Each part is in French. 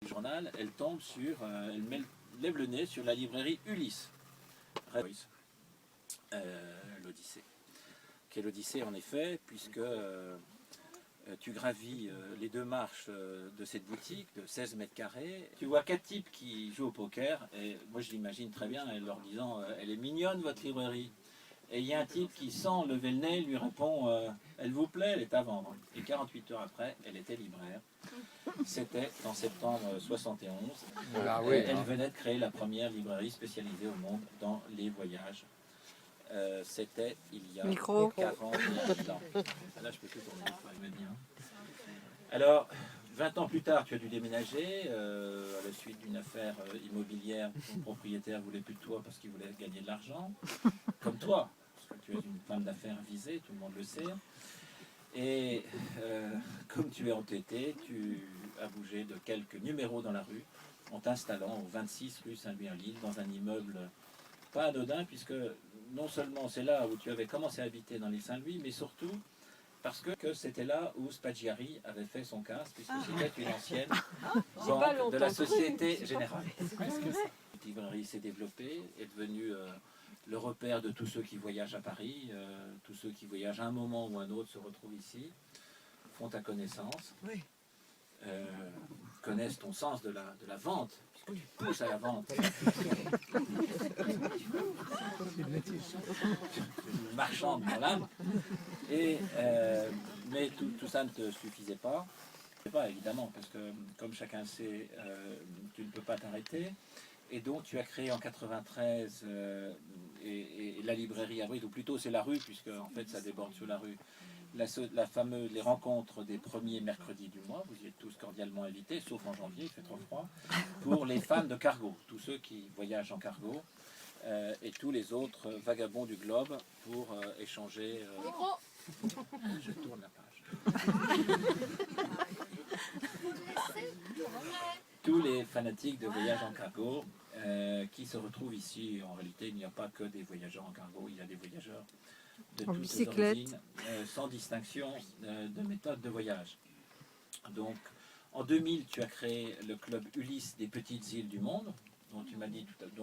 du journal, elle tombe sur, lève le nez sur la librairie Ulysse, l'Odyssée. Qui est l'Odyssée en effet, puisque tu gravis les 2 marches de cette boutique de 16 mètres carrés. Tu vois 4 types qui jouent au poker, et moi je l'imagine très bien, en leur disant elle est mignonne votre librairie. Et il y a un type qui, sans lever le nez, lui répond elle vous plaît, elle est à vendre. Et 48 heures après, elle était libraire. C'était en septembre 71. Ah oui, Elle venait de créer la première librairie spécialisée au monde dans les voyages. C'était il y a 40 ans. Là, je peux tout tourner, il m'a dit. Alors, 20 ans plus tard, tu as dû déménager à la suite d'une affaire immobilière. Ton propriétaire voulait plus de toi parce qu'il voulait gagner de l'argent, comme toi, parce que tu es une femme d'affaires visée, tout le monde le sait. Et comme tu es entêté, tu as bougé de quelques numéros dans la rue en t'installant au 26 rue Saint-Louis-en-l'Île dans un immeuble pas anodin, puisque non seulement c'est là où tu avais commencé à habiter dans l'île Saint-Louis, mais surtout parce que c'était là où Spaggiari avait fait son casse, puisque c'était une ancienne banque de la Société Générale. La librairie s'est développée, est devenue le repère de tous ceux qui voyagent à Paris, tous ceux qui voyagent à un moment ou à un autre se retrouvent ici, font ta connaissance, connaissent ton sens de la vente, puisque tu pousses à la vente. Une marchande dans l'âme. Mais tout ça ne te suffisait pas. Pas évidemment, parce que comme chacun sait, tu ne peux pas t'arrêter. Et donc tu as créé en 93 et la librairie Abrite, ou plutôt c'est la rue, puisque en fait ça déborde sur la rue, la fameuse, les rencontres des premiers mercredis du mois, vous y êtes tous cordialement invités, sauf en janvier, il fait trop froid, pour les fans de cargo, tous ceux qui voyagent en cargo, et tous les autres vagabonds du globe pour échanger. Je tourne la page. Tous les fanatiques de voyage en cargo qui se retrouvent ici. En réalité, il n'y a pas que des voyageurs en cargo, il y a des voyageurs de toutes les origines, sans distinction de méthode de voyage. Donc, en 2000, tu as créé le club Ulysse des petites îles du monde, dont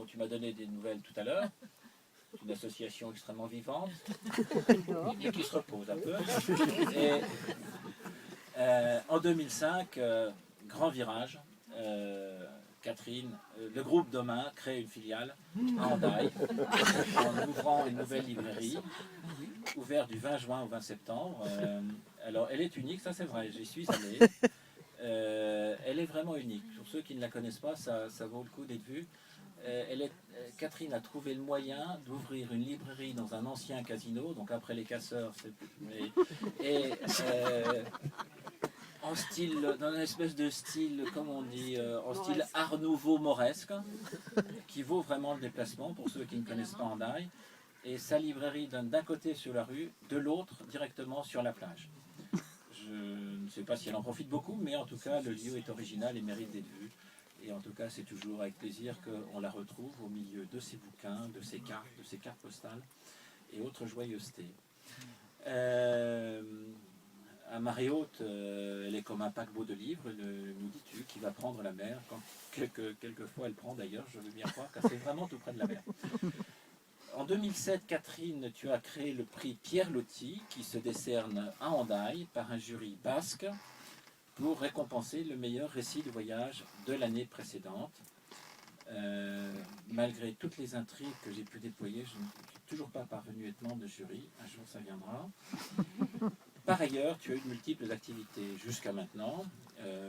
tu m'as donné des nouvelles tout à l'heure. Une association extrêmement vivante et qui se repose un peu. Et en 2005, grand virage. Catherine, le groupe Domain crée une filiale à Hendaye en ouvrant une nouvelle librairie, ouverte du 20 juin au 20 septembre. Alors, elle est unique, ça c'est vrai, j'y suis allé. Elle est vraiment unique. Pour ceux qui ne la connaissent pas, ça vaut le coup d'être vu. Catherine a trouvé le moyen d'ouvrir une librairie dans un ancien casino, donc après les casseurs, en style, dans une espèce de style, comme on dit, en style art nouveau mauresque, qui vaut vraiment le déplacement pour ceux qui ne connaissent pas Hendaye. Et sa librairie donne d'un côté sur la rue, de l'autre directement sur la plage. Je ne sais pas si elle en profite beaucoup, mais en tout cas le lieu est original et mérite d'être vu. Et en tout cas, c'est toujours avec plaisir qu'on la retrouve au milieu de ses bouquins, de ses cartes postales et autres joyeusetés. À marée haute, elle est comme un paquebot de livres, nous dis-tu, qui va prendre la mer. Quelquefois elle prend d'ailleurs, je veux bien croire, car c'est vraiment tout près de la mer. En 2007, Catherine, tu as créé le prix Pierre Loti, qui se décerne à Hendaye par un jury basque, pour récompenser le meilleur récit de voyage de l'année précédente. Malgré toutes les intrigues que j'ai pu déployer, je ne suis toujours pas parvenu à être membre de jury. Un jour, ça viendra. Par ailleurs, tu as eu de multiples activités jusqu'à maintenant,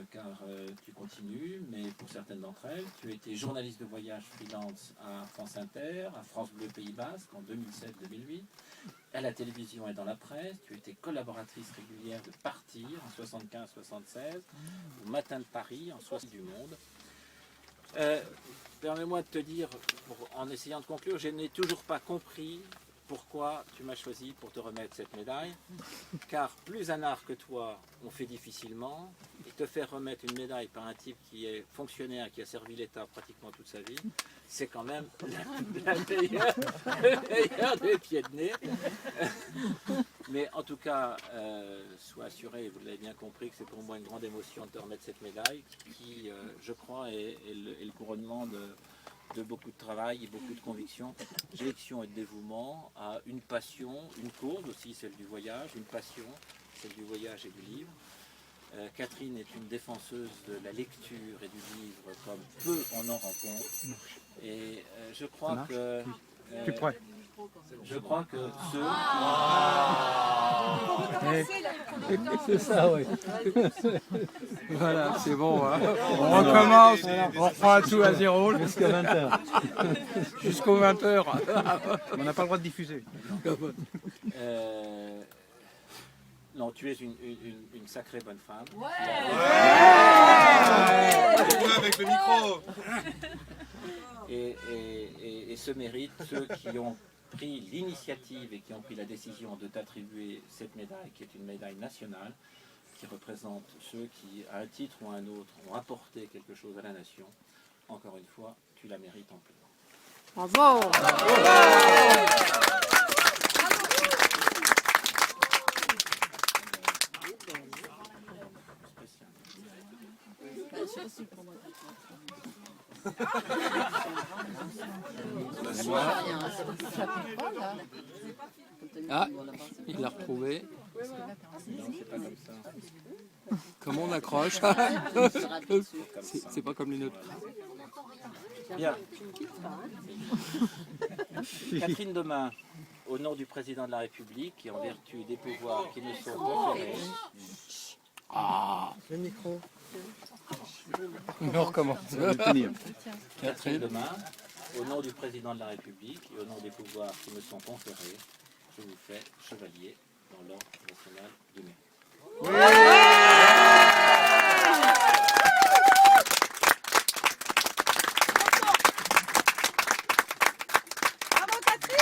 car tu continues, mais pour certaines d'entre elles, tu as été journaliste de voyage freelance à France Inter, à France Bleu Pays Basque en 2007-2008, à la télévision et dans la presse. Tu étais collaboratrice régulière de Partir en 75-76, au Matin de Paris en 60 du Monde. Permets-moi de te dire, en essayant de conclure, je n'ai toujours pas compris pourquoi tu m'as choisi pour te remettre cette médaille. Car plus un art que toi, on fait difficilement, et te faire remettre une médaille par un type qui est fonctionnaire, qui a servi l'État pratiquement toute sa vie, c'est quand même la meilleure des pieds de nez. Mais en tout cas, sois assuré, vous l'avez bien compris, que c'est pour moi une grande émotion de te remettre cette médaille, qui, je crois, est le couronnement de beaucoup de travail et beaucoup de conviction, d'élection et de dévouement à une passion, une cause aussi, celle du voyage, une passion, celle du voyage et du livre. Catherine est une défenseuse de la lecture et du livre comme peu on en rencontre. Et je crois que... je crois que ceux C'est ça, oui. Voilà, c'est bon. Hein. On recommence, on reprend tout à zéro. Jusqu'à 20h. Jusqu'aux 20h. On n'a pas le droit de diffuser. Non, tu es une sacrée bonne femme. Ouais. Avec le micro. Et ce mérite ceux qui ont pris l'initiative et qui ont pris la décision de t'attribuer cette médaille, qui est une médaille nationale, qui représente ceux qui, à un titre ou à un autre, ont apporté quelque chose à la nation. Encore une fois, tu la mérites amplement. Bravo. Ah, il l'a retrouvé. Comment on accroche? C'est pas comme les nôtres. Bien. Catherine Demain, au nom du président de la République et en vertu des pouvoirs qui nous sont conférés. Le micro. On recommence. Catherine Demain, au nom du président de la République et au nom des pouvoirs qui me sont conférés, je vous fais chevalier dans l'ordre national du mérite. Bravo Catherine.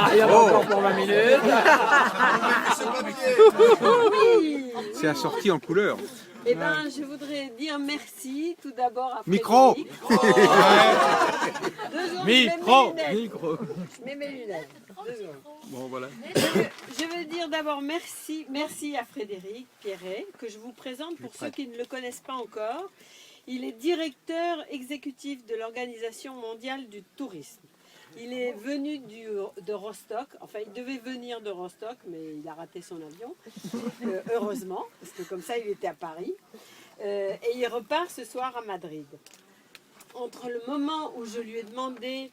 Il y a encore pour 20 minutes. C'est assorti en couleur. Eh bien, je voudrais dire merci tout d'abord à Frédéric. Micro. Micro. Je mets mes lunettes. Bon, voilà. Je veux dire d'abord merci à Frédéric Pierret, que je vous présente pour ceux qui ne le connaissent pas encore. Il est directeur exécutif de l'Organisation mondiale du tourisme. Il est venu de Rostock, enfin il devait venir de Rostock, mais il a raté son avion, heureusement, parce que comme ça il était à Paris. Et il repart ce soir à Madrid. Entre le moment où je lui ai demandé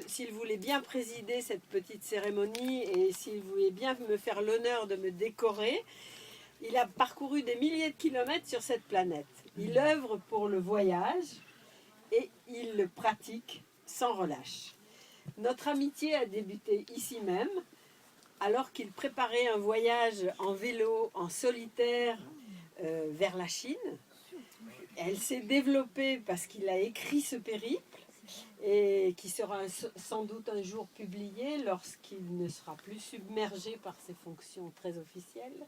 s'il voulait bien présider cette petite cérémonie et s'il voulait bien me faire l'honneur de me décorer, il a parcouru des milliers de kilomètres sur cette planète. Il œuvre pour le voyage et il le pratique sans relâche. Notre amitié a débuté ici même, alors qu'il préparait un voyage en vélo, en solitaire, vers la Chine. Elle s'est développée parce qu'il a écrit ce périple et qui sera sans doute un jour publié lorsqu'il ne sera plus submergé par ses fonctions très officielles.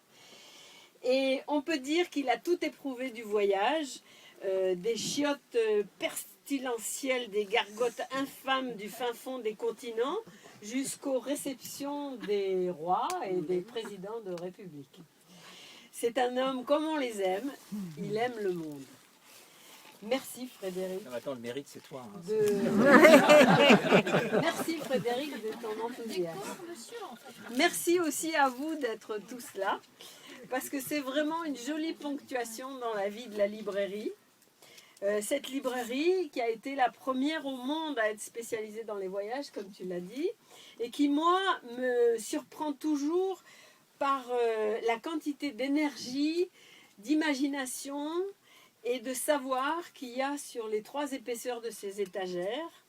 Et on peut dire qu'il a tout éprouvé du voyage, des chiottes pestilentielles, des gargotes infâmes du fin fond des continents, jusqu'aux réceptions des rois et des présidents de république. C'est un homme comme on les aime, il aime le monde. Merci Frédéric. Non, attends, le mérite c'est toi. Hein. Merci Frédéric de ton enthousiasme. Merci aussi à vous d'être tous là, parce que c'est vraiment une jolie ponctuation dans la vie de la librairie. Cette librairie qui a été la première au monde à être spécialisée dans les voyages, comme tu l'as dit, et qui, moi, me surprend toujours par la quantité d'énergie, d'imagination et de savoir qu'il y a sur les 3 épaisseurs de ces étagères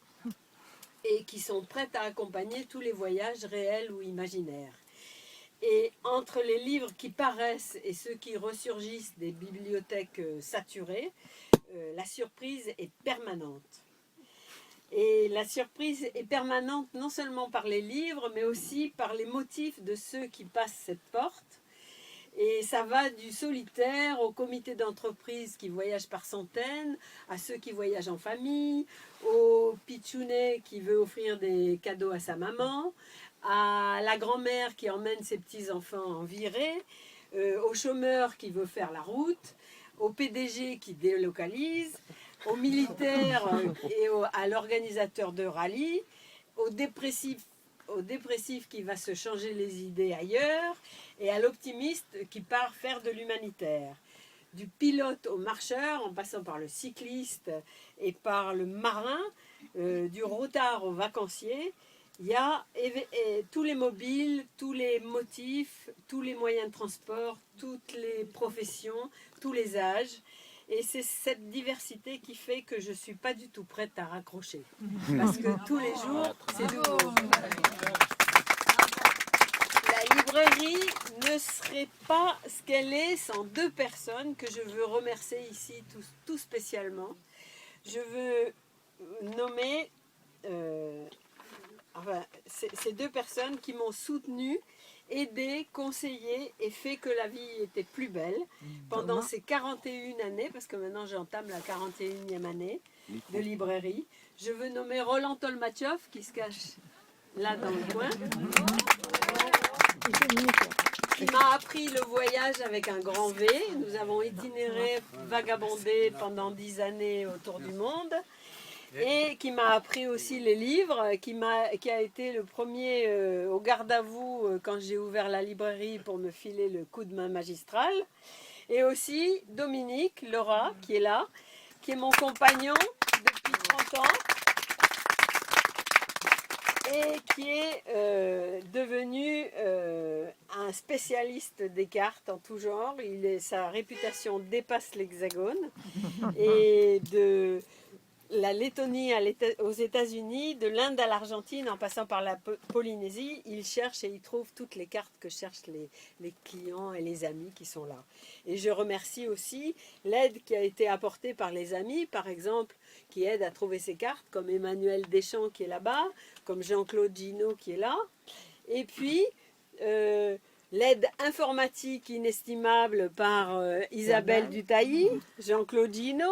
et qui sont prêtes à accompagner tous les voyages réels ou imaginaires. Et entre les livres qui paraissent et ceux qui ressurgissent des bibliothèques saturées, la surprise est permanente. Et la surprise est permanente non seulement par les livres, mais aussi par les motifs de ceux qui passent cette porte. Et ça va du solitaire au comité d'entreprise qui voyage par centaines, à ceux qui voyagent en famille, au pitchounet qui veut offrir des cadeaux à sa maman, à la grand-mère qui emmène ses petits-enfants en virée, au chômeur qui veut faire la route, au PDG qui délocalise, aux militaires et à l'organisateur de rallye, au dépressif qui va se changer les idées ailleurs, et à l'optimiste qui part faire de l'humanitaire. Du pilote au marcheur, en passant par le cycliste et par le marin, du routard au vacancier, il y a tous les mobiles, tous les motifs, tous les moyens de transport, toutes les professions, tous les âges. Et c'est cette diversité qui fait que je ne suis pas du tout prête à raccrocher. Parce que tous les jours, c'est nouveau. La librairie ne serait pas ce qu'elle est sans deux personnes que je veux remercier ici tout spécialement. Je veux nommer ces deux personnes qui m'ont soutenue, aidé, conseillé et fait que la vie était plus belle pendant ces 41 années, parce que maintenant j'entame la 41e année de librairie. Je veux nommer Roland Tolmatchov qui se cache là dans le coin, qui m'a appris le voyage avec un grand V. Nous avons itinéré, vagabondé pendant 10 années autour du monde. Et qui m'a appris aussi les livres, qui a été le premier au garde à vous quand j'ai ouvert la librairie pour me filer le coup de main magistral. Et aussi Dominique Laura, qui est là, qui est mon compagnon depuis 30 ans et qui est devenu un spécialiste des cartes en tout genre. Sa réputation dépasse l'Hexagone. Et de la Lettonie aux États-Unis, de l'Inde à l'Argentine, en passant par la Polynésie, il cherche et il trouve toutes les cartes que cherchent les clients et les amis qui sont là. Et je remercie aussi l'aide qui a été apportée par les amis, par exemple, qui aident à trouver ces cartes, comme Emmanuel Deschamps qui est là-bas, comme Jean-Claude Gino qui est là. Et puis, l'aide informatique inestimable par Isabelle Dutailly, Jean-Claude Gino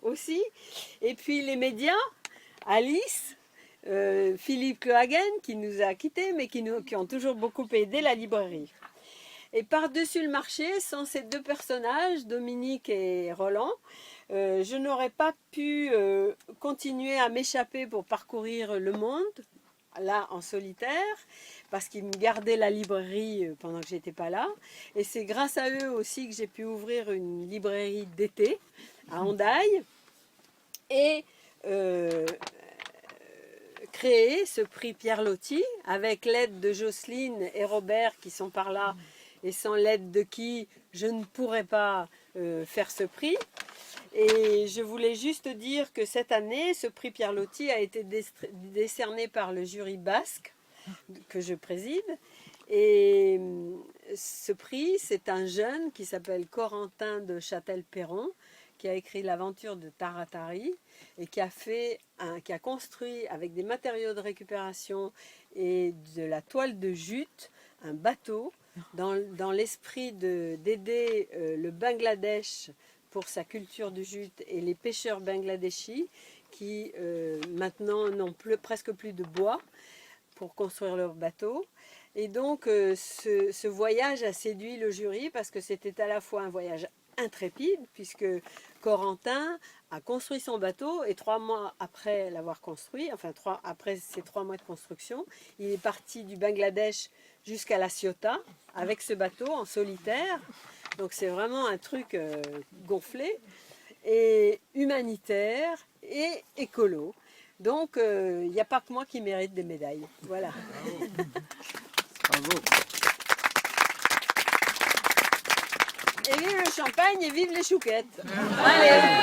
aussi, et puis les médias, Alice, Philippe Clohagen qui nous a quittés, mais qui ont toujours beaucoup aidé la librairie. Et par-dessus le marché, sans ces deux personnages, Dominique et Roland, je n'aurais pas pu continuer à m'échapper pour parcourir le monde, là en solitaire, parce qu'ils me gardaient la librairie pendant que j'étais pas là. Et c'est grâce à eux aussi que j'ai pu ouvrir une librairie d'été à Hendaye et créer ce prix Pierre Loti avec l'aide de Jocelyne et Robert qui sont par là et sans l'aide de qui je ne pourrais pas faire ce prix. Et je voulais juste dire que cette année, ce prix Pierre Loti a été décerné par le jury basque que je préside. Et ce prix, c'est un jeune qui s'appelle Corentin de Châtel-Perron, qui a écrit l'aventure de Taratari et qui a construit avec des matériaux de récupération et de la toile de jute un bateau dans l'esprit d'aider le Bangladesh pour sa culture du jute et les pêcheurs bangladeshis qui maintenant n'ont presque plus de bois pour construire leur bateau. Et donc ce voyage a séduit le jury parce que c'était à la fois un voyage intrépide puisque Corentin a construit son bateau et 3 mois après l'avoir construit, enfin après ces 3 mois de construction, il est parti du Bangladesh jusqu'à La Ciotat avec ce bateau en solitaire. Donc c'est vraiment un truc gonflé et humanitaire et écolo. Donc il n'y a pas que moi qui mérite des médailles. Voilà. Bravo. Et vive le champagne et vive les chouquettes. Allez.